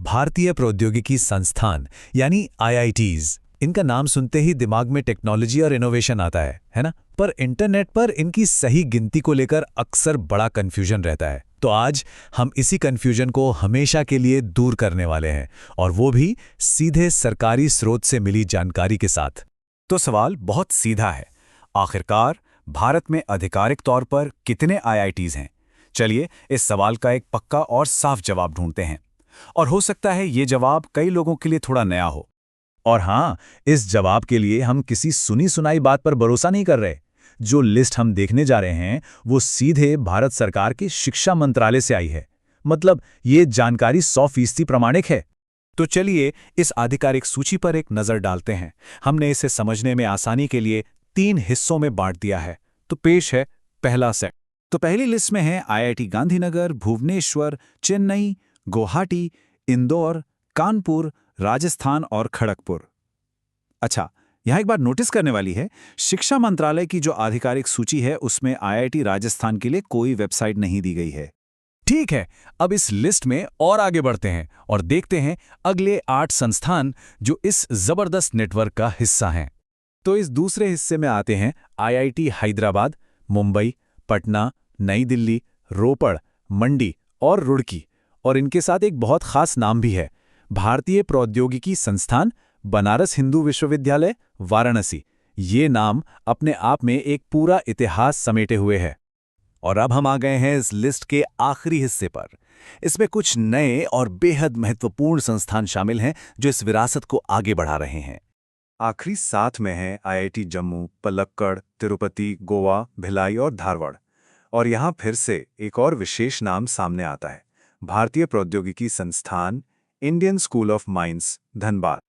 भारतीय प्रौद्योगिकी संस्थान यानी आईआईटीज। इनका नाम सुनते ही दिमाग में टेक्नोलॉजी और इनोवेशन आता है ना? पर इंटरनेट पर इनकी सही गिनती को लेकर अक्सर बड़ा कन्फ्यूजन रहता है। तो आज हम इसी कन्फ्यूजन को हमेशा के लिए दूर करने वाले हैं, और वो भी सीधे सरकारी स्रोत से मिली जानकारी के साथ। तो सवाल बहुत सीधा है, आखिरकार भारत में आधिकारिक तौर पर कितने आईआईटीज हैं? चलिए इस सवाल का एक पक्का और साफ जवाब ढूंढते हैं। और हो सकता है ये जवाब कई लोगों के लिए थोड़ा नया हो। और हाँ, इस जवाब के लिए हम किसी सुनी सुनाई बात पर भरोसा नहीं कर रहे। जो लिस्ट हम देखने जा रहे हैं वो सीधे भारत सरकार के शिक्षा मंत्रालय से आई है। मतलब ये जानकारी 100% प्रामाणिक है। तो चलिए इस आधिकारिक सूची पर एक नज़र डालते हैं। हमने इसे समझने में आसानी के लिए 3 हिस्सों में बांट दिया है। तो पेश है पहला सेट। तो पहली लिस्ट में है आईआईटी गांधीनगर, भुवनेश्वर, चेन्नई, गुवाहाटी, इंदौर, कानपुर, राजस्थान और खड़गपुर। अच्छा, यहाँ एक बात नोटिस करने वाली है, शिक्षा मंत्रालय की जो आधिकारिक सूची है उसमें आईआईटी राजस्थान के लिए कोई वेबसाइट नहीं दी गई है। ठीक है, अब इस लिस्ट में और आगे बढ़ते हैं और देखते हैं अगले 8 संस्थान जो इस जबरदस्त नेटवर्क का हिस्सा हैं। तो इस दूसरे हिस्से में आते हैं आईआईटी हैदराबाद, मुंबई, पटना, नई दिल्ली, रोपड़, मंडी और रुड़की। और इनके साथ एक बहुत खास नाम भी है, भारतीय प्रौद्योगिकी संस्थान, बनारस हिंदू विश्वविद्यालय, वाराणसी। ये नाम अपने आप में एक पूरा इतिहास समेटे हुए है। और अब हम आ गए हैं इस लिस्ट के आखिरी हिस्से पर। इसमें कुछ नए और बेहद महत्वपूर्ण संस्थान शामिल हैं जो इस विरासत को आगे बढ़ा रहे हैं। आखिरी 7 में है आईआईटी जम्मू, पलक्कड़, तिरुपति, गोवा, भिलाई और धारवाड़। और यहाँ फिर से एक और विशेष नाम सामने आता है, भारतीय प्रौद्योगिकी संस्थान, Indian school of mines, Dhanbad.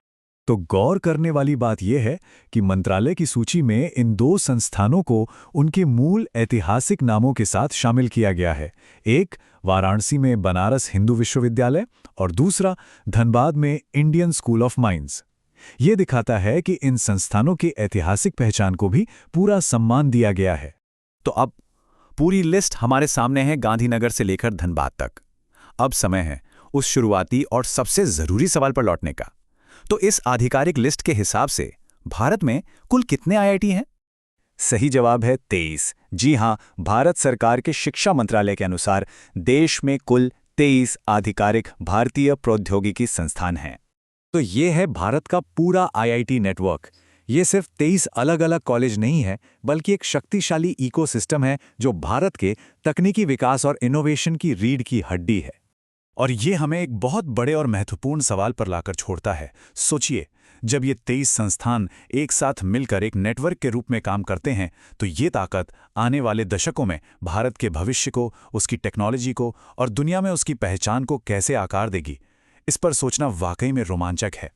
तो गौर करने वाली बात यह है कि मंत्रालय की सूची में इन 2 संस्थानों को उनके मूल ऐतिहासिक नामों के साथ शामिल किया गया है। एक वाराणसी में बनारस हिंदू विश्वविद्यालय और दूसरा धनबाद में इंडियन स्कूल ऑफ माइंस। ये दिखाता है कि इन संस्थानों की ऐतिहासिक पहचान को भी पूरा सम्मान दिया गया है। तो अब पूरी लिस्ट हमारे सामने है, गांधीनगर से लेकर धनबाद तक। अब समय है उस शुरुआती और सबसे जरूरी सवाल पर लौटने का। तो इस आधिकारिक लिस्ट के हिसाब से भारत में कुल कितने आईआईटी हैं? सही जवाब है 23। जी हां, भारत सरकार के शिक्षा मंत्रालय के अनुसार देश में कुल 23 आधिकारिक भारतीय प्रौद्योगिकी संस्थान हैं। तो ये है भारत का पूरा आईआईटी नेटवर्क। ये सिर्फ 23 अलग अलग कॉलेज नहीं है, बल्कि एक शक्तिशाली इकोसिस्टम है जो भारत के तकनीकी विकास और इनोवेशन की रीढ़ की हड्डी है। और ये हमें एक बहुत बड़े और महत्वपूर्ण सवाल पर लाकर छोड़ता है। सोचिए, जब ये 23 संस्थान एक साथ मिलकर एक नेटवर्क के रूप में काम करते हैं, तो ये ताकत आने वाले दशकों में भारत के भविष्य को, उसकी टेक्नोलॉजी को और दुनिया में उसकी पहचान को कैसे आकार देगी, इस पर सोचना वाकई में रोमांचक है।